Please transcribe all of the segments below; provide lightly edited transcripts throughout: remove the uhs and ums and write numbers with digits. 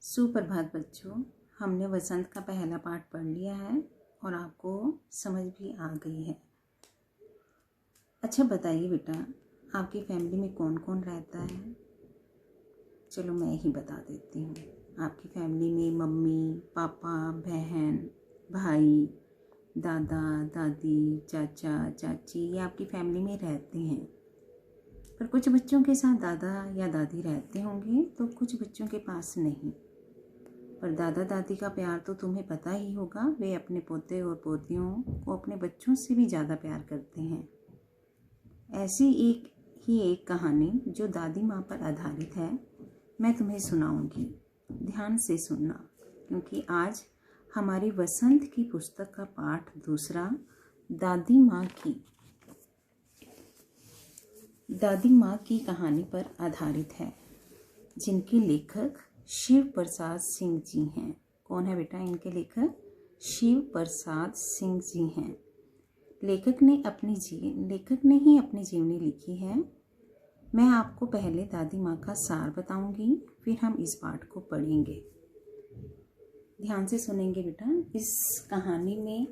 सुप्रभात बच्चों। हमने वसंत का पहला पाठ पढ़ लिया है और आपको समझ भी आ गई है। अच्छा बताइए बेटा, आपकी फैमिली में कौन कौन रहता है? चलो मैं ही बता देती हूँ। आपकी फैमिली में मम्मी पापा बहन भाई दादा दादी चाचा चाची ये आपकी फैमिली में रहते हैं। पर कुछ बच्चों के साथ दादा या दादी रहते होंगे तो कुछ बच्चों के पास नहीं। पर दादा दादी का प्यार तो तुम्हें पता ही होगा, वे अपने पोते और पोतियों को अपने बच्चों से भी ज़्यादा प्यार करते हैं। ऐसी एक कहानी जो दादी माँ पर आधारित है मैं तुम्हें सुनाऊंगी। ध्यान से सुनना, क्योंकि आज हमारी वसंत की पुस्तक का पाठ दूसरा दादी माँ की कहानी पर आधारित है, जिनके लेखक शिव प्रसाद सिंह जी हैं। कौन है बेटा इनके लेखक? शिव प्रसाद सिंह जी हैं। लेखक ने ही अपनी जीवनी लिखी है। मैं आपको पहले दादी माँ का सार बताऊंगी, फिर हम इस पाठ को पढ़ेंगे। ध्यान से सुनेंगे बेटा, इस कहानी में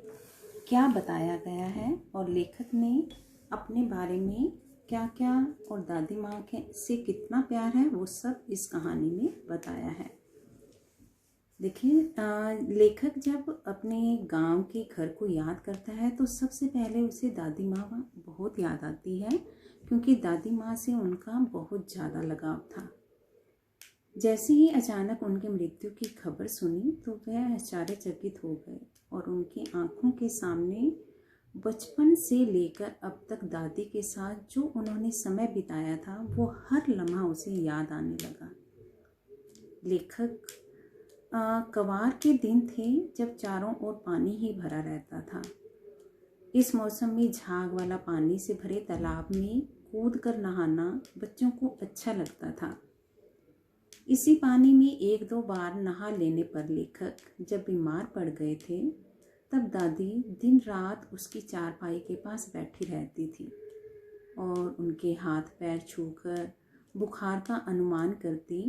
क्या बताया गया है और लेखक ने अपने बारे में क्या क्या और दादी माँ के से कितना प्यार है वो सब इस कहानी में बताया है। देखिए, लेखक जब अपने गांव के घर को याद करता है तो सबसे पहले उसे दादी माँ बहुत याद आती है, क्योंकि दादी माँ से उनका बहुत ज़्यादा लगाव था। जैसे ही अचानक उनकी मृत्यु की खबर सुनी तो वह आश्चर्यचकित हो गए और उनकी आंखों के सामने बचपन से लेकर अब तक दादी के साथ जो उन्होंने समय बिताया था वो हर लम्हा उसे याद आने लगा। लेखक कवार के दिन थे जब चारों ओर पानी ही भरा रहता था। इस मौसम में झाग वाला पानी से भरे तालाब में कूद कर नहाना बच्चों को अच्छा लगता था। इसी पानी में एक दो बार नहा लेने पर लेखक जब बीमार पड़ गए थे तब दादी दिन रात उसकी चारपाई के पास बैठी रहती थी और उनके हाथ पैर छूकर बुखार का अनुमान करती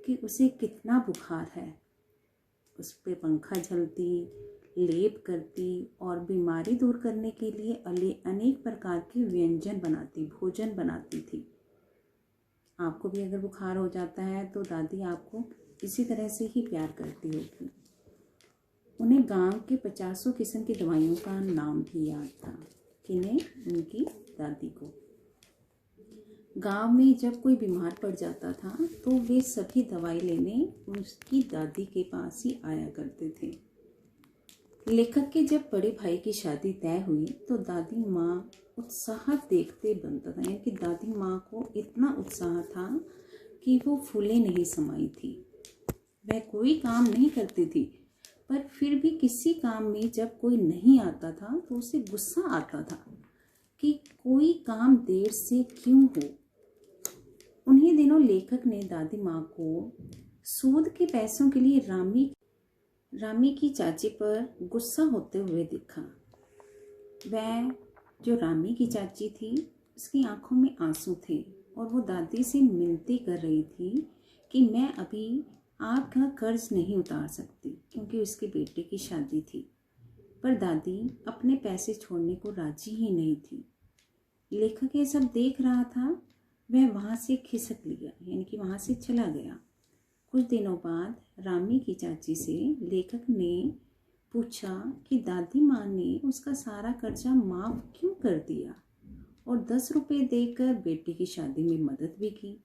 कि उसे कितना बुखार है। उस पे पंखा झलती, लेप करती और बीमारी दूर करने के लिए अनेक प्रकार के भोजन बनाती थी। आपको भी अगर बुखार हो जाता है तो दादी आपको इसी तरह से ही प्यार करती होगी। उन्हें गांव के 50 किस्म की दवाइयों का नाम भी याद था। किन्हें? उनकी दादी को। गांव में जब कोई बीमार पड़ जाता था तो वे सभी दवाई लेने उसकी दादी के पास ही आया करते थे। लेखक के जब बड़े भाई की शादी तय हुई तो दादी माँ उत्साह देखते बनता था, यानी कि दादी माँ को इतना उत्साह था कि वो फूले नहीं समाई थी। वह कोई काम नहीं करती थी, पर फिर भी किसी काम में जब कोई नहीं आता था तो उसे गुस्सा आता था कि कोई काम देर से क्यों हो। उन्हीं दिनों लेखक ने दादी माँ को सूद के पैसों के लिए रामी की चाची पर गुस्सा होते हुए देखा। वह जो रामी की चाची थी उसकी आंखों में आंसू थे और वो दादी से मिनती कर रही थी कि मैं अभी आपका कर्ज नहीं उतार सकती, क्योंकि उसके बेटे की शादी थी। पर दादी अपने पैसे छोड़ने को राजी ही नहीं थी। लेखक ये सब देख रहा था। वह वहाँ से खिसक लिया, यानी कि वहाँ से चला गया। कुछ दिनों बाद रामी की चाची से लेखक ने पूछा कि दादी माँ ने उसका सारा कर्जा माफ़ क्यों कर दिया और 10 रुपये देकर बेटी की शादी में मदद भी की।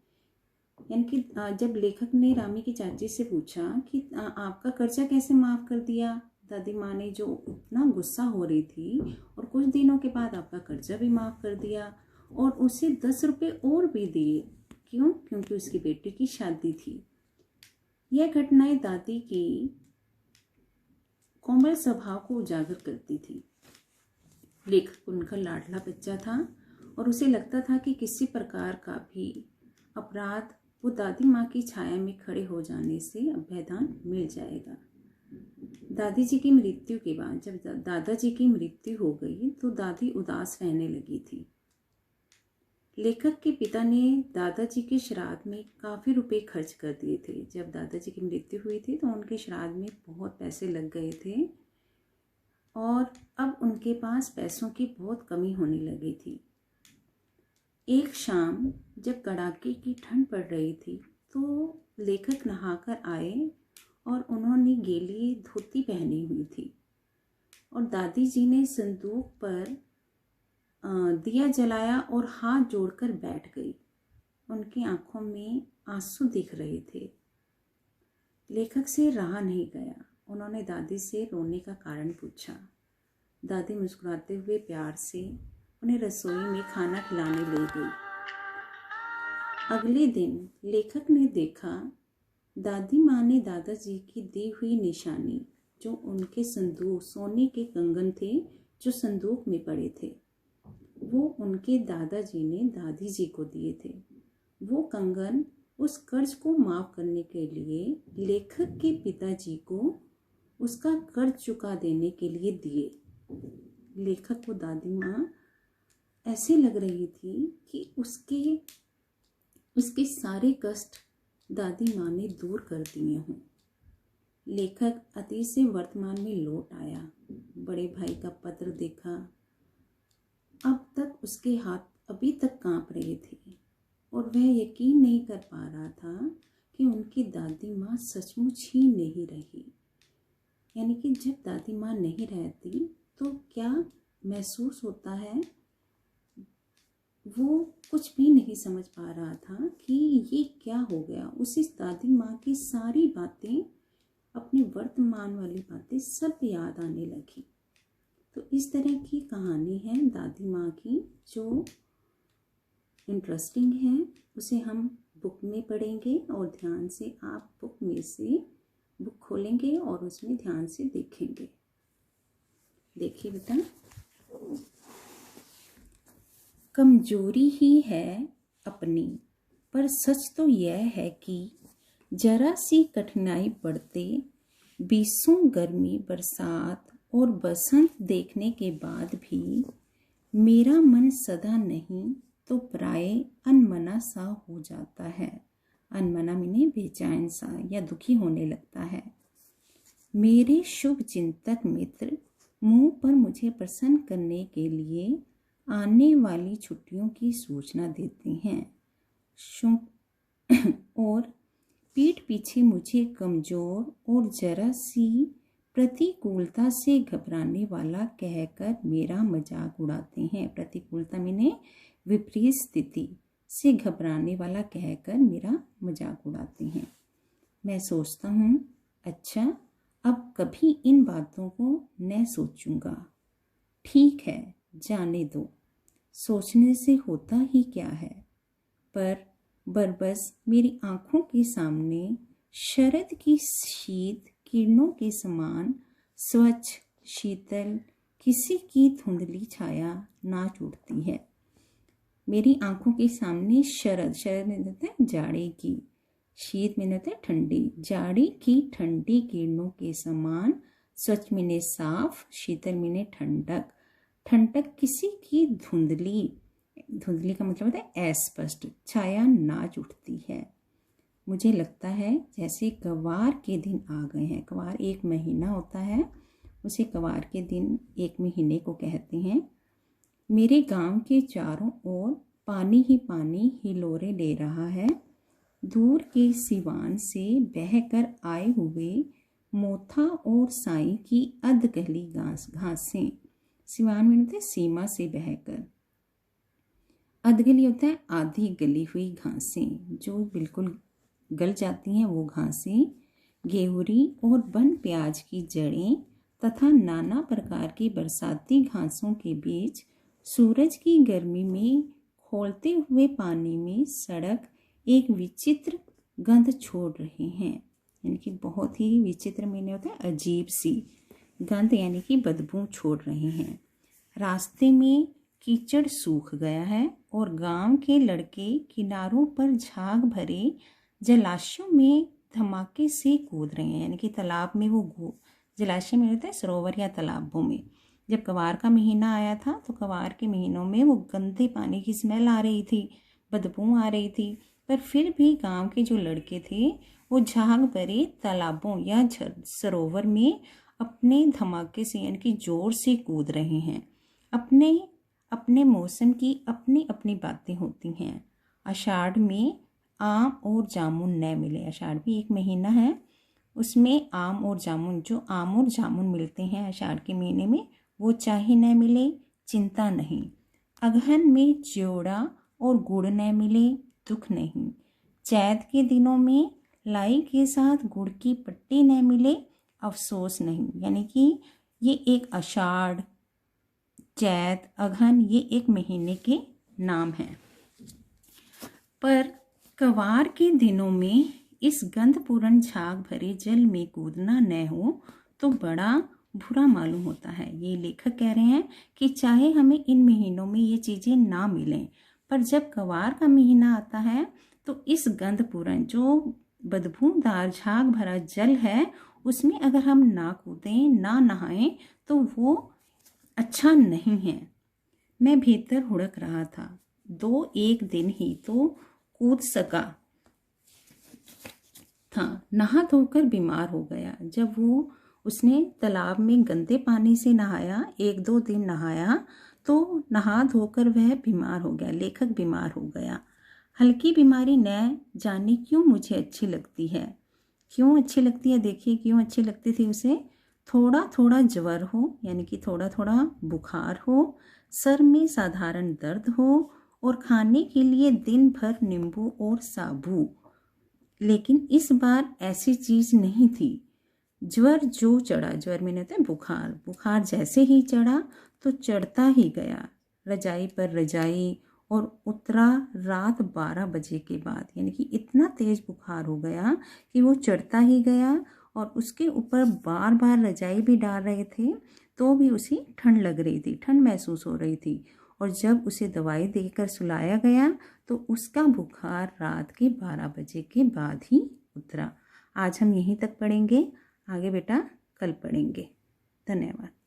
यानी कि जब लेखक ने रामी की चाची से पूछा कि आपका कर्जा कैसे माफ़ कर दिया, दादी माँ ने जो इतना गुस्सा हो रही थी, और कुछ दिनों के बाद आपका कर्जा भी माफ़ कर दिया और उसे 10 रुपये और भी दिए। क्यों? क्योंकि उसकी बेटी की शादी थी। यह घटनाएं दादी की कोमल स्वभाव को उजागर करती थी। लेखक उनका लाडला बच्चा था और उसे लगता था कि किसी प्रकार का भी अपराध वो दादी माँ की छाया में खड़े हो जाने से अभ्यदान मिल जाएगा। दादाजी की मृत्यु के बाद जब दादाजी की मृत्यु हो गई तो दादी उदास रहने लगी थी। लेखक के पिता ने दादाजी के श्राद्ध में काफ़ी रुपए खर्च कर दिए थे। जब दादाजी की मृत्यु हुई थी तो उनके श्राद्ध में बहुत पैसे लग गए थे और अब उनके पास पैसों की बहुत कमी होने लगी थी। एक शाम जब कड़ाके की ठंड पड़ रही थी तो लेखक नहाकर आए और उन्होंने गीली धोती पहनी हुई थी और दादी जी ने संदूक पर दिया जलाया और हाथ जोड़कर बैठ गई। उनकी आंखों में आंसू दिख रहे थे। लेखक से रहा नहीं गया। उन्होंने दादी से रोने का कारण पूछा। दादी मुस्कुराते हुए प्यार से उन्हें रसोई में खाना खिलाने ले गई। अगले दिन लेखक ने देखा दादी माँ ने दादाजी की दी हुई निशानी, जो उनके संदूक सोने के कंगन थे जो संदूक में पड़े थे, वो उनके दादाजी ने दादी जी को दिए थे। वो कंगन उस कर्ज को माफ़ करने के लिए लेखक के पिताजी को उसका कर्ज चुका देने के लिए दिए। लेखक को दादी माँ ऐसे लग रही थी कि उसके सारे कष्ट दादी माँ ने दूर कर दिए हों। लेखक अतीत से वर्तमान में लौट आया। बड़े भाई का पत्र देखा। अब तक उसके हाथ अभी तक कांप रहे थे और वह यकीन नहीं कर पा रहा था कि उनकी दादी माँ सचमुच ही नहीं रही। यानी कि जब दादी माँ नहीं रहती तो क्या महसूस होता है, वो कुछ भी नहीं समझ पा रहा था कि ये क्या हो गया। उसी दादी माँ की सारी बातें, अपने वर्तमान वाली बातें सब याद आने लगी। तो इस तरह की कहानी है दादी माँ की, जो इंटरेस्टिंग है। उसे हम बुक में पढ़ेंगे और ध्यान से आप बुक में से बुक खोलेंगे और उसमें ध्यान से देखेंगे। देखिए बेटा, कमजोरी ही है अपनी, पर सच तो यह है कि जरा सी कठिनाई पड़ते, बीसों गर्मी बरसात और बसंत देखने के बाद भी मेरा मन सदा नहीं तो प्राय अनमना सा हो जाता है। अनमना माने बेचैन सा या दुखी होने लगता है। मेरे शुभ चिंतक मित्र मुंह पर मुझे प्रसन्न करने के लिए आने वाली छुट्टियों की सूचना देते हैं और पीठ पीछे मुझे कमजोर और जरा सी प्रतिकूलता से घबराने वाला कहकर मेरा मजाक उड़ाते हैं। प्रतिकूलता माने विपरीत स्थिति से घबराने वाला कहकर मेरा मजाक उड़ाते हैं। मैं सोचता हूँ, अच्छा अब कभी इन बातों को न सोचूंगा। ठीक है, जाने दो, सोचने से होता ही क्या है। पर बरबस मेरी आंखों के सामने शरद की शीत किरणों के समान स्वच्छ शीतल किसी की धुंधली छाया नाच उठती है। मेरी आंखों के सामने शरद में होता है जाड़े की, शीत में होता है ठंडी, जाड़े की ठंडी किरणों के समान, स्वच्छ में साफ, शीतल में ठंडक, ठंडक किसी की धुंधली का मतलब होता है अस्पष्ट छाया नाच उठती है। मुझे लगता है जैसे कवार के दिन आ गए हैं। कवार एक महीना होता है, उसे कवार के दिन एक महीने को कहते हैं। मेरे गांव के चारों ओर पानी ही पानी हिलोरे ले रहा है। दूर के सिवान से बहकर आए हुए मोथा और साई की अधगली घासें, सिवान में होता है सीमा से बहकर, अधगली होता है आधी गली हुई घासें जो बिल्कुल गल जाती हैं, वो घासें, गेहूरी और बन प्याज की जड़ें तथा नाना प्रकार की बरसाती घासों के बीच सूरज की गर्मी में खौलते हुए पानी में सड़क एक विचित्र गंध छोड़ रहे हैं। यानी कि बहुत ही विचित्र मैंने होता है अजीब सी गंध, यानी कि बदबू छोड़ रहे हैं। रास्ते में कीचड़ सूख गया है और गांव के लड़के किनारों पर झाग भरे जलाशयों में धमाके से कूद रहे हैं। यानी कि तालाब में वो जलाशय में होता है सरोवर या तालाबों में, जब कवार का महीना आया था तो कवार के महीनों में वो गंदे पानी की स्मेल आ रही थी, बदबू आ रही थी, पर फिर भी गांव के जो लड़के थे वो झाग भरे तालाबों या सरोवर में अपने धमाके से यानी कि जोर से कूद रहे हैं। अपने अपने मौसम की अपनी अपनी बातें होती हैं। आषाढ़ में आम और जामुन न मिले, आषाढ़ भी एक महीना है, उसमें आम और जामुन, जो आम और जामुन मिलते हैं आषाढ़ के महीने में, वो चाहे न मिले चिंता नहीं। अगहन में चिवड़ा और गुड़ न मिले दुख नहीं। चैत के दिनों में लाई के साथ गुड़ की पट्टी न मिले अफसोस नहीं। यानी कि ये एक आषाढ़, चैत, अगहन ये एक महीने के नाम हैं। पर कवार के दिनों में इस गंधपूर्ण झाग भरे जल में कूदना न हो तो बड़ा बुरा मालूम होता है। ये लेखक कह रहे हैं कि चाहे हमें इन महीनों में ये चीज़ें ना मिलें, पर जब कवार का महीना आता है तो इस गंधपूर्ण जो बदबूदार झाग भरा जल है उसमें अगर हम ना कूदें, ना नहाएं तो वो अच्छा नहीं है। मैं भीतर हुड़क रहा था, 2-1 दिन ही तो कूद सका था, नहा धोकर बीमार हो गया। जब उसने तालाब में गंदे पानी से नहाया, 1-2 दिन नहाया तो नहा धोकर वह बीमार हो गया, लेखक बीमार हो गया। हल्की बीमारी न जाने क्यों मुझे अच्छी लगती है। क्यों अच्छी लगती है, देखिए क्यों अच्छी लगती थी उसे। थोड़ा थोड़ा ज्वर हो, यानी कि थोड़ा थोड़ा बुखार हो, सर में साधारण दर्द हो और खाने के लिए दिन भर नींबू और साबू। लेकिन इस बार ऐसी चीज़ नहीं थी। ज्वर जो चढ़ा, ज्वर में होता है बुखार, बुखार जैसे ही चढ़ा तो चढ़ता ही गया, रजाई पर रजाई, और उतरा रात 12 बजे के बाद। यानी कि इतना तेज़ बुखार हो गया कि वो चढ़ता ही गया और उसके ऊपर बार बार रजाई भी डाल रहे थे तो भी उसे ठंड लग रही थी, ठंड महसूस हो रही थी। और जब उसे दवाई देकर सुलाया गया तो उसका बुखार रात के 12 बजे के बाद ही उतरा। आज हम यहीं तक पढ़ेंगे, आगे बेटा कल पढ़ेंगे। धन्यवाद।